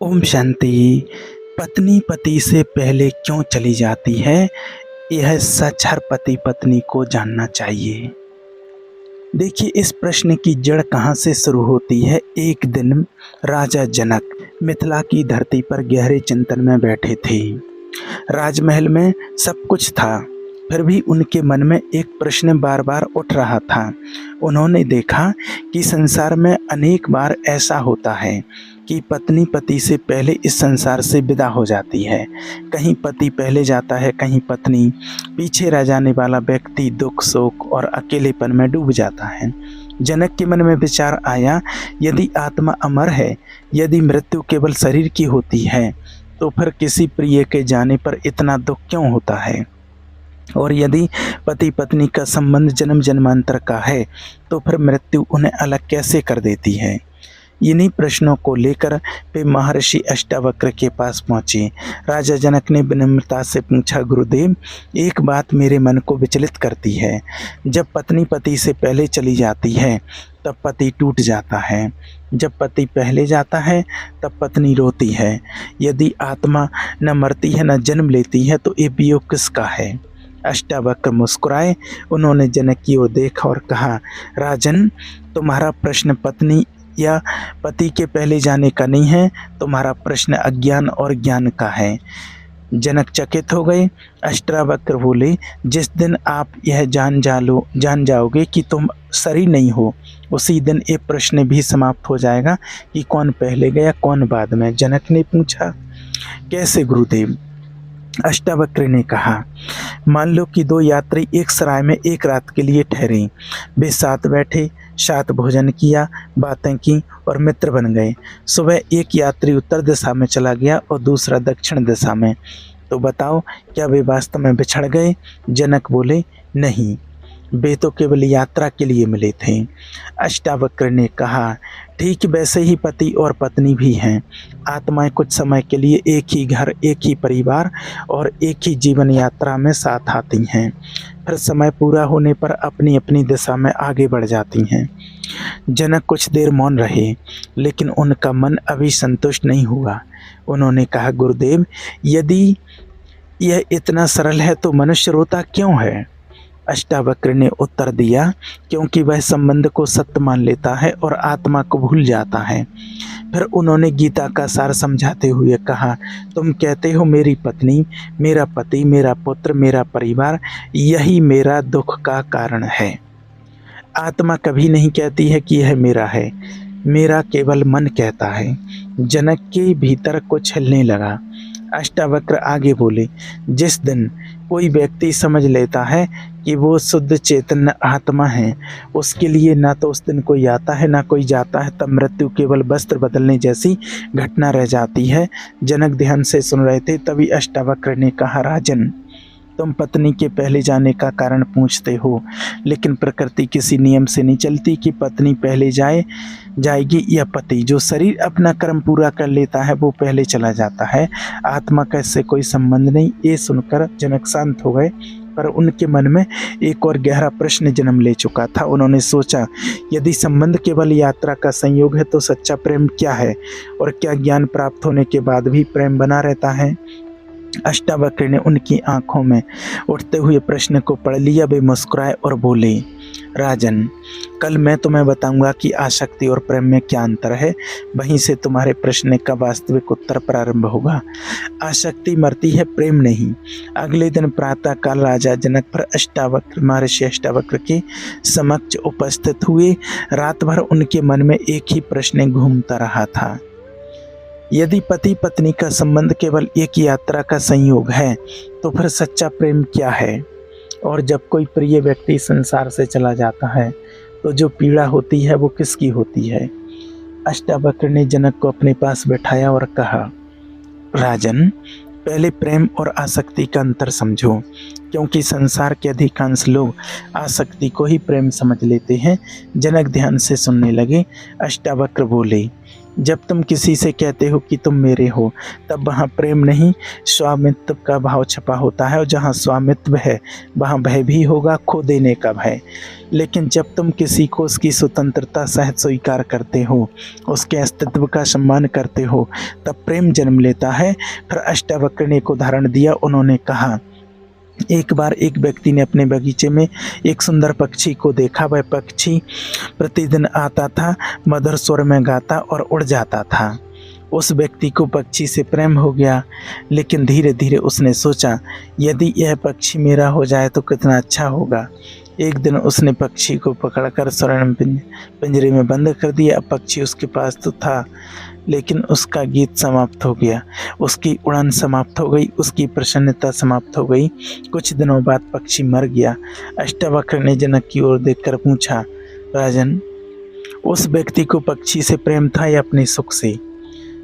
ओम शांति। पत्नी पति से पहले क्यों चली जाती है, यह सच हर पति पत्नी को जानना चाहिए। देखिए, इस प्रश्न की जड़ कहाँ से शुरू होती है। एक दिन राजा जनक मिथिला की धरती पर गहरे चिंतन में बैठे थे। राजमहल में सब कुछ था, फिर भी उनके मन में एक प्रश्न बार बार उठ रहा था। उन्होंने देखा कि संसार में अनेक बार ऐसा होता है कि पत्नी पति से पहले इस संसार से विदा हो जाती है। कहीं पति पहले जाता है, कहीं पत्नी। पीछे रह जाने वाला व्यक्ति दुख शोक और अकेलेपन में डूब जाता है। जनक के मन में विचार आया, यदि आत्मा अमर है, यदि मृत्यु केवल शरीर की होती है, तो फिर किसी प्रिय के जाने पर इतना दुख क्यों होता है। और यदि पति पत्नी का संबंध जन्म जन्मांतर का है, तो फिर मृत्यु उन्हें अलग कैसे कर देती है। इन्हीं प्रश्नों को लेकर वे महर्षि अष्टावक्र के पास पहुंचे। राजा जनक ने विनम्रता से पूछा, गुरुदेव, एक बात मेरे मन को विचलित करती है। जब पत्नी पति से पहले चली जाती है तब पति टूट जाता है, जब पति पहले जाता है तब पत्नी रोती है। यदि आत्मा न मरती है न जन्म लेती है, तो ये वियोग किसका है। अष्टावक्र मुस्कुराए। उन्होंने जनक की ओर देखा और कहा, राजन, तुम्हारा प्रश्न पत्नी या पति के पहले जाने का नहीं है, तुम्हारा प्रश्न अज्ञान और ज्ञान का है। जनक चकित हो गए। अष्टावक्र बोले, जिस दिन आप यह जान जाओगे कि तुम शरीर नहीं हो, उसी दिन ये प्रश्न भी समाप्त हो जाएगा कि कौन पहले गया कौन बाद में। जनक ने पूछा, कैसे गुरुदेव। अष्टावक्र ने कहा, मान लो कि दो यात्री एक सराय में एक रात के लिए ठहरे। वे साथ बैठे, साथ भोजन किया, बातें की और मित्र बन गए। सुबह एक यात्री उत्तर दिशा में चला गया और दूसरा दक्षिण दिशा में। तो बताओ, क्या वे वास्तव में बिछड़ गए। जनक बोले, नहीं, वे तो केवल यात्रा के लिए मिले थे। अष्टावक्र ने कहा, ठीक वैसे ही पति और पत्नी भी हैं। आत्माएं कुछ समय के लिए एक ही घर, एक ही परिवार और एक ही जीवन यात्रा में साथ आती हैं, फिर समय पूरा होने पर अपनी अपनी दिशा में आगे बढ़ जाती हैं। जनक कुछ देर मौन रहे, लेकिन उनका मन अभी संतुष्ट नहीं हुआ। उन्होंने कहा, गुरुदेव, यदि यह इतना सरल है तो मनुष्य रोता क्यों है। अष्टावक्र ने उत्तर दिया, क्योंकि वह संबंध को सत्य मान लेता है और आत्मा को भूल जाता है। फिर उन्होंने गीता का सार समझाते हुए कहा, तुम कहते हो मेरी पत्नी, मेरा पति, मेरा पुत्र, मेरा परिवार, यही मेरा दुख का कारण है। आत्मा कभी नहीं कहती है कि यह मेरा है, मेरा केवल मन कहता है। जनक के भीतर कुछ हिलने लगा। अष्टावक्र आगे बोले, जिस दिन कोई व्यक्ति समझ लेता है कि वो शुद्ध चैतन्य आत्मा है, उसके लिए ना तो उस दिन कोई आता है ना कोई जाता है, तब मृत्यु केवल वस्त्र बदलने जैसी घटना रह जाती है। जनक ध्यान से सुन रहे थे, तभी अष्टावक्र ने कहा, राजन, तुम पत्नी के पहले जाने का कारण पूछते हो, लेकिन प्रकृति किसी नियम से नहीं चलती कि पत्नी पहले जाएगी या पति। जो शरीर अपना कर्म पूरा कर लेता है वो पहले चला जाता है, आत्मा का इससे कोई संबंध नहीं। ये सुनकर जनक शांत हो गए, पर उनके मन में एक और गहरा प्रश्न जन्म ले चुका था। उन्होंने सोचा, यदि संबंध केवल यात्रा का संयोग है तो सच्चा प्रेम क्या है, और क्या ज्ञान प्राप्त होने के बाद भी प्रेम बना रहता है। अष्टावक्र ने उनकी आंखों में उठते हुए प्रश्न को पढ़ लिया। वे मुस्कुराए और बोले, राजन, कल मैं तुम्हें बताऊंगा कि आसक्ति और प्रेम में क्या अंतर है। वहीं से तुम्हारे प्रश्न का वास्तविक उत्तर प्रारंभ होगा। आसक्ति मरती है, प्रेम नहीं। अगले दिन प्रातः काल राजा जनक पर महर्षि अष्टावक्र के समक्ष उपस्थित हुए। रात भर उनके मन में एक ही प्रश्न घूमता रहा था, यदि पति पत्नी का संबंध केवल एक यात्रा का संयोग है, तो फिर सच्चा प्रेम क्या है। और जब कोई प्रिय व्यक्ति संसार से चला जाता है, तो जो पीड़ा होती है वो किसकी होती है। अष्टावक्र ने जनक को अपने पास बैठाया और कहा, राजन, पहले प्रेम और आसक्ति का अंतर समझो, क्योंकि संसार के अधिकांश लोग आसक्ति को ही प्रेम समझ लेते हैं। जनक ध्यान से सुनने लगे। अष्टावक्र बोले, जब तुम किसी से कहते हो कि तुम मेरे हो, तब वहाँ प्रेम नहीं स्वामित्व का भाव छपा होता है, और जहाँ स्वामित्व है वहाँ भय भी होगा, खो देने का भय। लेकिन जब तुम किसी को उसकी स्वतंत्रता सहज स्वीकार करते हो, उसके अस्तित्व का सम्मान करते हो, तब प्रेम जन्म लेता है। फिर अष्टावक्र ने एक उदाहरण दिया। उन्होंने कहा, एक बार एक व्यक्ति ने अपने बगीचे में एक सुंदर पक्षी को देखा। वह पक्षी प्रतिदिन आता था, मधुर स्वर में गाता और उड़ जाता था। उस व्यक्ति को पक्षी से प्रेम हो गया, लेकिन धीरे धीरे उसने सोचा, यदि यह पक्षी मेरा हो जाए तो कितना अच्छा होगा। एक दिन उसने पक्षी को पकड़कर स्वर्ण पिंजरे में बंद कर दिया। अब पक्षी उसके पास तो था, लेकिन उसका गीत समाप्त हो गया, उसकी उड़ान समाप्त हो गई, उसकी प्रसन्नता समाप्त हो गई। कुछ दिनों बाद पक्षी मर गया। अष्टावक्र ने जनक की ओर देखकर पूछा, राजन, उस व्यक्ति को पक्षी से प्रेम था या अपने सुख से?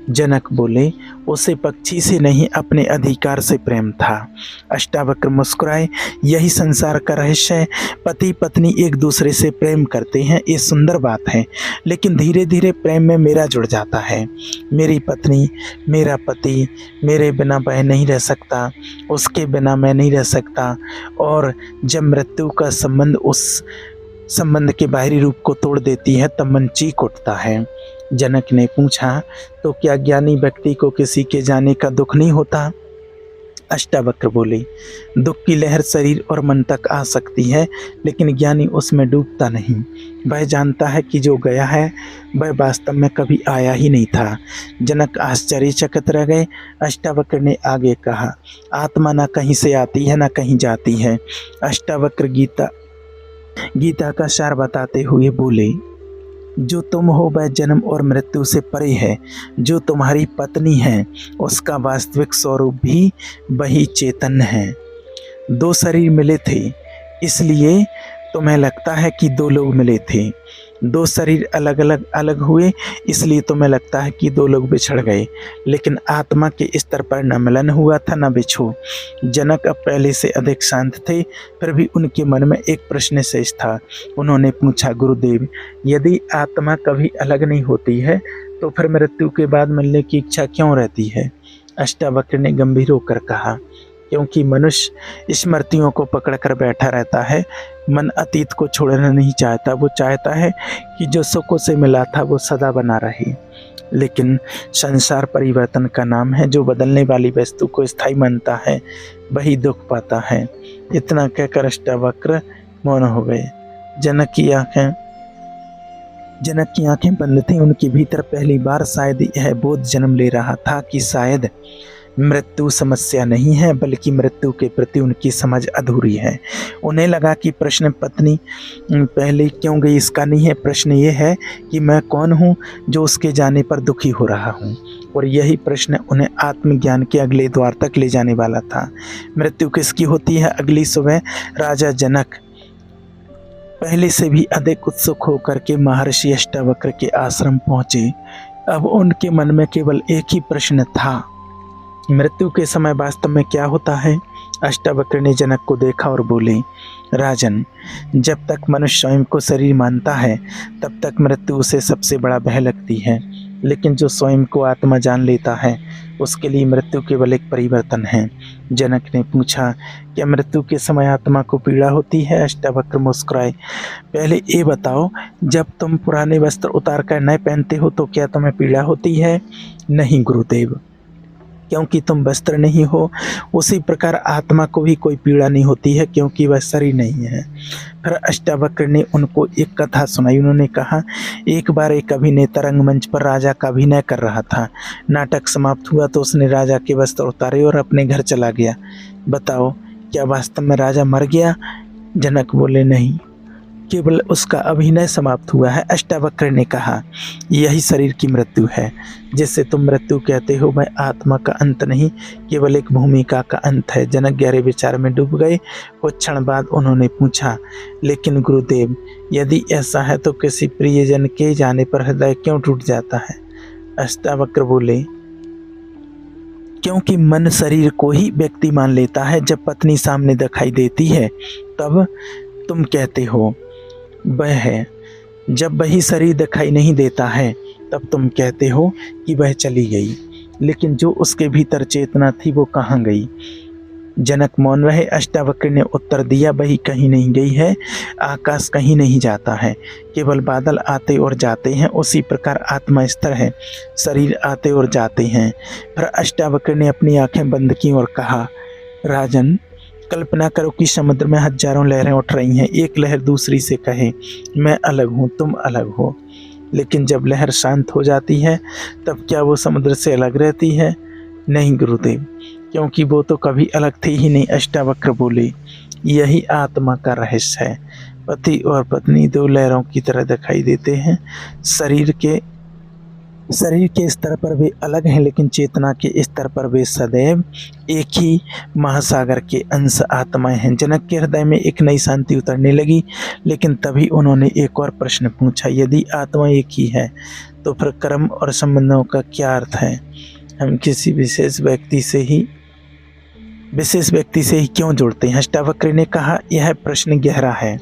जनक बोले, उसे पक्षी से नहीं, अपने अधिकार से प्रेम था। अष्टावक्र मुस्कुराए। यही संसार का रहस्य है। पति पत्नी एक दूसरे से प्रेम करते हैं, ये सुंदर बात है, लेकिन धीरे धीरे प्रेम में मेरा जुड़ जाता है। मेरी पत्नी, मेरा पति मेरे बिना वह नहीं रह सकता, उसके बिना मैं नहीं रह सकता, और जब मृत्यु का संबंध उस संबंध के बाहरी रूप को तोड़ देती है तब मन चीख उठता है। जनक ने पूछा, तो क्या ज्ञानी व्यक्ति को किसी के जाने का दुख नहीं होता? अष्टावक्र बोले, दुख की लहर शरीर और मन तक आ सकती है, लेकिन ज्ञानी उसमें डूबता नहीं। वह जानता है कि जो गया है वह वास्तव में कभी आया ही नहीं था। जनक आश्चर्यचकित रह गए। अष्टावक्र ने आगे कहा, आत्मा न कहीं से आती है न कहीं जाती है। अष्टावक्र गीता का सार बताते हुए बोले, जो तुम हो वह जन्म और मृत्यु से परे है। जो तुम्हारी पत्नी है उसका वास्तविक स्वरूप भी वही चैतन्य है। दो शरीर मिले थे, इसलिए तुम्हें लगता है कि दो लोग मिले थे। दो शरीर अलग हुए, इसलिए तुम्हें लगता है कि दो लोग बिछड़ गए, लेकिन आत्मा के स्तर पर न मिलन हुआ था न बिछो। जनक अब पहले से अधिक शांत थे, फिर भी उनके मन में एक प्रश्न शेष था। उन्होंने पूछा, गुरुदेव, यदि आत्मा कभी अलग नहीं होती है तो फिर मृत्यु के बाद मिलने की इच्छा क्यों रहती है? अष्टावक्र ने गंभीर होकर कहा, क्योंकि मनुष्य स्मृतियों को पकड़कर बैठा रहता है। मन अतीत को छोड़ना नहीं चाहता, वो चाहता है कि जो सुखों से मिला था वो सदा बना रहे। लेकिन संसार परिवर्तन का नाम है। जो बदलने वाली वस्तु को स्थायी मानता है वही दुख पाता है। इतना कहकर अष्टावक्र मौन हो गए। जनक की आंखें बंद थीं। उनके भीतर पहली बार शायद यह बोध जन्म ले रहा था कि शायद मृत्यु समस्या नहीं है, बल्कि मृत्यु के प्रति उनकी समझ अधूरी है। उन्हें लगा कि प्रश्न पत्नी पहले क्यों गई इसका नहीं है, प्रश्न ये है कि मैं कौन हूँ जो उसके जाने पर दुखी हो रहा हूँ। और यही प्रश्न उन्हें आत्मज्ञान के अगले द्वार तक ले जाने वाला था। मृत्यु किसकी होती है? अगली सुबह राजा जनक पहले से भी अधिक उत्सुक होकर के महर्षि अष्टावक्र के आश्रम पहुँचे। अब उनके मन में केवल एक ही प्रश्न था, मृत्यु के समय वास्तव में क्या होता है? अष्टावक्र ने जनक को देखा और बोले, राजन, जब तक मनुष्य स्वयं को शरीर मानता है तब तक मृत्यु उसे सबसे बड़ा भय लगती है, लेकिन जो स्वयं को आत्मा जान लेता है उसके लिए मृत्यु केवल एक परिवर्तन है। जनक ने पूछा, क्या मृत्यु के समय आत्मा को पीड़ा होती है? अष्टावक्र मुस्कुराए। पहले ये बताओ, जब तुम पुराने वस्त्र उतार कर नए पहनते हो तो क्या तुम्हें पीड़ा होती है? नहीं गुरुदेव, क्योंकि तुम वस्त्र नहीं हो। उसी प्रकार आत्मा को भी कोई पीड़ा नहीं होती है, क्योंकि वह शरीर नहीं है। फिर अष्टावक्र ने उनको एक कथा सुनाई। उन्होंने कहा, एक बार एक अभिनेता रंगमंच पर राजा का अभिनय कर रहा था। नाटक समाप्त हुआ तो उसने राजा के वस्त्र उतारे और अपने घर चला गया। बताओ, क्या वास्तव में राजा मर गया? जनक बोले, नहीं, केवल उसका अभिनय समाप्त हुआ है। अष्टावक्र ने कहा, यही शरीर की मृत्यु है। जिसे तुम मृत्यु कहते हो वह आत्मा का अंत नहीं, केवल एक भूमिका का अंत है। जनक गहरे विचार में डूब गए। कुछ क्षण बाद उन्होंने पूछा, लेकिन गुरुदेव, यदि ऐसा है तो किसी प्रियजन के जाने पर हृदय क्यों टूट जाता है? अष्टावक्र बोले, क्योंकि मन शरीर को ही व्यक्ति मान लेता है। जब पत्नी सामने दिखाई देती है तब तुम कहते हो वह है। जब वही शरीर दिखाई नहीं देता है तब तुम कहते हो कि वह चली गई, लेकिन जो उसके भीतर चेतना थी वो कहाँ गई? जनक मौन रहे। अष्टावक्र ने उत्तर दिया, वही कहीं नहीं गई है। आकाश कहीं नहीं जाता है, केवल बादल आते और जाते हैं। उसी प्रकार आत्मा स्थिर है, शरीर आते और जाते हैं। फिर अष्टावक्र ने अपनी आंखें बंद की और कहा, राजन, कल्पना करो कि समुद्र में हजारों लहरें उठ रही हैं। एक लहर दूसरी से कहे, मैं अलग हूँ, तुम अलग हो। लेकिन जब लहर शांत हो जाती है तब क्या वो समुद्र से अलग रहती है? नहीं गुरुदेव, क्योंकि वो तो कभी अलग थी ही नहीं। अष्टावक्र बोले, यही आत्मा का रहस्य है। पति और पत्नी दो लहरों की तरह दिखाई देते हैं। शरीर के स्तर पर वे अलग हैं, लेकिन चेतना के स्तर पर वे सदैव एक ही महासागर के अंश आत्माएं हैं। जनक के हृदय में एक नई शांति उतरने लगी, लेकिन तभी उन्होंने एक और प्रश्न पूछा, यदि आत्मा एक ही है तो फिर कर्म और संबंधों का क्या अर्थ है? हम किसी विशेष व्यक्ति से ही क्यों जुड़ते हैं? अष्टावक्र ने कहा, यह प्रश्न गहरा है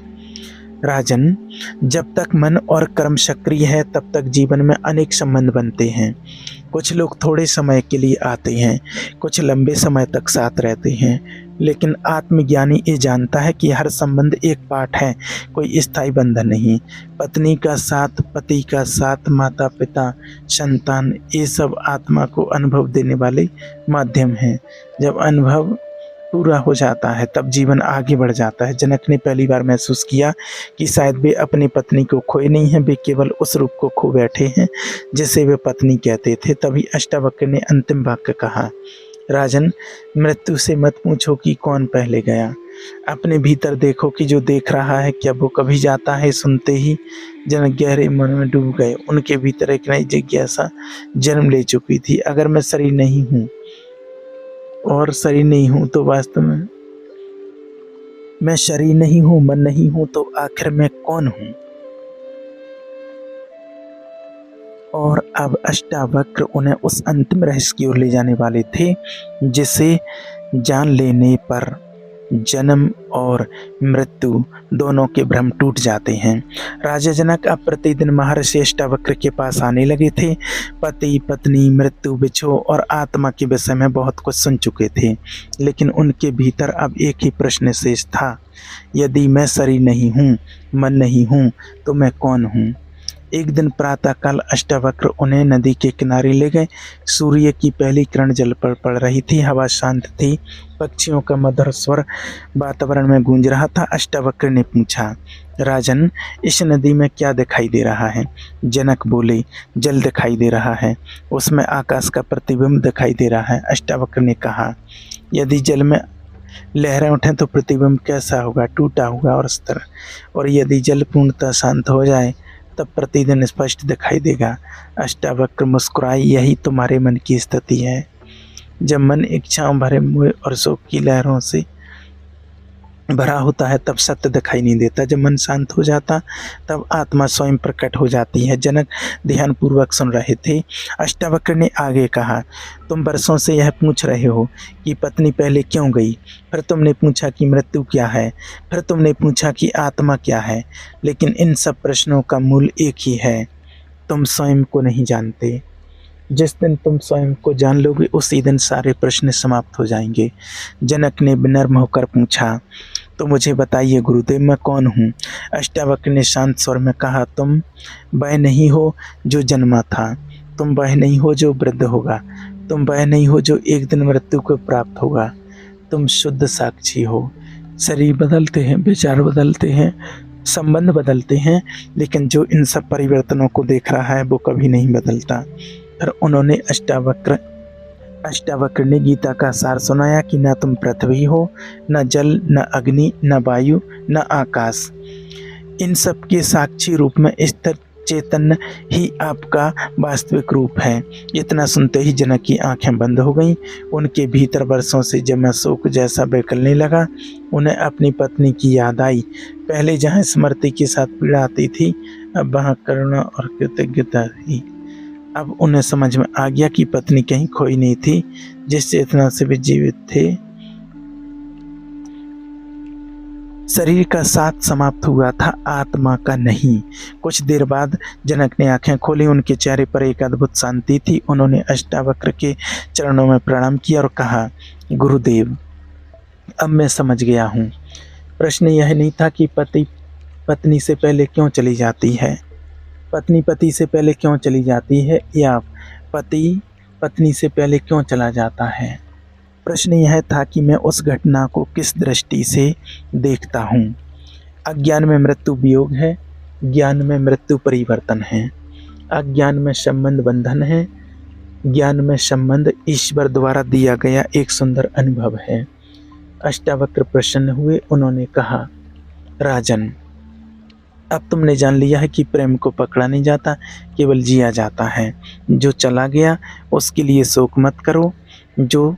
राजन। जब तक मन और कर्म सक्रिय है तब तक जीवन में अनेक संबंध बनते हैं। कुछ लोग थोड़े समय के लिए आते हैं, कुछ लंबे समय तक साथ रहते हैं, लेकिन आत्मज्ञानी ये जानता है कि हर संबंध एक पाठ है, कोई स्थायी बंधन नहीं। पत्नी का साथ, पति का साथ, माता पिता, संतान, ये सब आत्मा को अनुभव देने वाले माध्यम हैं। जब अनुभव पूरा हो जाता है तब जीवन आगे बढ़ जाता है। जनक ने पहली बार महसूस किया कि शायद वे अपनी पत्नी को खोए नहीं हैं, वे केवल उस रूप को खो बैठे हैं जिसे वे पत्नी कहते थे। तभी अष्टावक्र ने अंतिम वाक्य कहा, राजन, मृत्यु से मत पूछो कि कौन पहले गया। अपने भीतर देखो कि जो देख रहा है क्या वो कभी जाता है? सुनते ही जनक गहरे मन में डूब गए। उनके भीतर एक नई जिज्ञासा जन्म ले चुकी थी। अगर मैं शरीर नहीं हूँ और शरीर नहीं हूँ तो वास्तव में मैं शरीर नहीं हूँ, मन नहीं हूँ, तो आखिर मैं कौन हूँ? और अब अष्टावक्र उन्हें उस अंतिम रहस्य की ओर ले जाने वाले थे जिसे जान लेने पर जन्म और मृत्यु दोनों के भ्रम टूट जाते हैं। राजा जनक अब प्रतिदिन महर्षि अष्टावक्र के पास आने लगे थे। पति, पत्नी, मृत्यु, बिछो और आत्मा के विषय में बहुत कुछ सुन चुके थे, लेकिन उनके भीतर अब एक ही प्रश्न शेष था, यदि मैं शरीर नहीं हूँ, मन नहीं हूँ, तो मैं कौन हूँ? एक दिन प्रातःकाल अष्टावक्र उन्हें नदी के किनारे ले गए। सूर्य की पहली किरण जल पर पड़ रही थी, हवा शांत थी, पक्षियों का मधुर स्वर वातावरण में गूंज रहा था। अष्टावक्र ने पूछा, राजन, इस नदी में क्या दिखाई दे रहा है? जनक बोले, जल दिखाई दे रहा है, उसमें आकाश का प्रतिबिंब दिखाई दे रहा है। अष्टावक्र ने कहा, यदि जल में लहरें उठें तो प्रतिबिंब कैसा होगा? टूटा होगा और स्थिर। और यदि जल पूर्णतः शांत हो जाए तब प्रतिदिन स्पष्ट दिखाई देगा। अष्टावक्र मुस्कुराई, यही तुम्हारे मन की स्थिति है। जब मन इच्छाओं भरे मोह और शोक की लहरों से भरा होता है तब सत्य दिखाई नहीं देता। जब मन शांत हो जाता तब आत्मा स्वयं प्रकट हो जाती है। जनक ध्यानपूर्वक सुन रहे थे। अष्टावक्र ने आगे कहा, तुम वर्षों से यह पूछ रहे हो कि पत्नी पहले क्यों गई, फिर तुमने पूछा कि मृत्यु क्या है, फिर तुमने पूछा कि आत्मा क्या है, लेकिन इन सब प्रश्नों का मूल एक ही है, तुम स्वयं को नहीं जानते। जिस दिन तुम स्वयं को जान लोगे उसी दिन सारे प्रश्न समाप्त हो जाएंगे। जनक ने विनम्र होकर पूछा, तो मुझे बताइए गुरुदेव, मैं कौन हूँ? अष्टावक्र ने शांत स्वर में कहा, तुम वह नहीं हो जो जन्मा था, तुम वह नहीं हो जो वृद्ध होगा, तुम वह नहीं हो जो एक दिन मृत्यु को प्राप्त होगा, तुम शुद्ध साक्षी हो। शरीर बदलते हैं, विचार बदलते हैं, संबंध बदलते हैं, लेकिन जो इन सब परिवर्तनों को देख रहा है वो कभी नहीं बदलता। फिर उन्होंने अष्टावक्र ने गीता का सार सुनाया कि न तुम पृथ्वी हो, न जल, न अग्नि, न वायु, न आकाश, इन सब के साक्षी रूप में स्थिर चैतन्य ही आपका वास्तविक रूप है। इतना सुनते ही जनक की आंखें बंद हो गईं। उनके भीतर वर्षों से जमा शोक जैसा बहकने लगा। उन्हें अपनी पत्नी की याद आई। पहले जहाँ स्मृति के साथ पीड़ा आती थी, अब वहाँ करुणा और कृतज्ञता थी। अब उन्हें समझ में आ गया कि पत्नी कहीं खोई नहीं थी, जिस चेतना से वे जीवित थे शरीर का साथ समाप्त हुआ था, आत्मा का नहीं। कुछ देर बाद जनक ने आंखें खोली। उनके चेहरे पर एक अद्भुत शांति थी। उन्होंने अष्टावक्र के चरणों में प्रणाम किया और कहा, गुरुदेव, अब मैं समझ गया हूँ। प्रश्न यह नहीं था कि पति पत्नी से पहले क्यों चली जाती है, पत्नी पति से पहले क्यों चली जाती है, या पति पत्नी से पहले क्यों चला जाता है। प्रश्न यह था कि मैं उस घटना को किस दृष्टि से देखता हूँ। अज्ञान में मृत्यु वियोग है, ज्ञान में मृत्यु परिवर्तन है। अज्ञान में संबंध बंधन है, ज्ञान में संबंध ईश्वर द्वारा दिया गया एक सुंदर अनुभव है। अष्टावक्र प्रसन्न हुए। उन्होंने कहा, राजन, अब तुमने जान लिया है कि प्रेम को पकड़ा नहीं जाता, केवल जिया जाता है। जो चला गया उसके लिए शोक मत करो, जो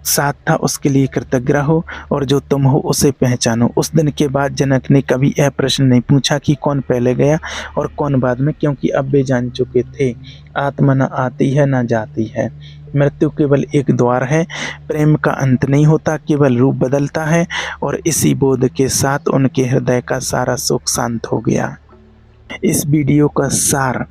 साथ था उसके लिए कृतज्ञ रहो, और जो तुम हो उसे पहचानो। उस दिन के बाद जनक ने कभी यह प्रश्न नहीं पूछा कि कौन पहले गया और कौन बाद में, क्योंकि अब वे जान चुके थे, आत्मा न आती है न जाती है। मृत्यु केवल एक द्वार है। प्रेम का अंत नहीं होता, केवल रूप बदलता है। और इसी बोध के साथ उनके हृदय का सारा शोक शांत हो गया। इस वीडियो का सार,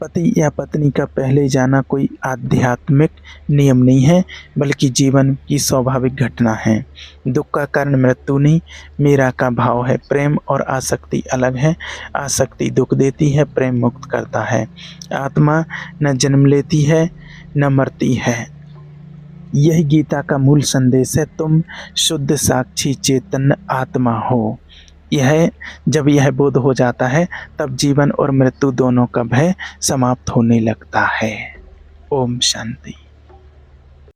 पति या पत्नी का पहले जाना कोई आध्यात्मिक नियम नहीं है, बल्कि जीवन की स्वाभाविक घटना है। दुख का कारण मृत्यु नहीं, मेरा का भाव है। प्रेम और आसक्ति अलग है। आसक्ति दुख देती है, प्रेम मुक्त करता है। आत्मा न जन्म लेती है न मरती है। यही गीता का मूल संदेश है। तुम शुद्ध साक्षी चेतन आत्मा हो। जब यह बोध हो जाता है, तब जीवन और मृत्यु दोनों का भय समाप्त होने लगता है। ओम शांति।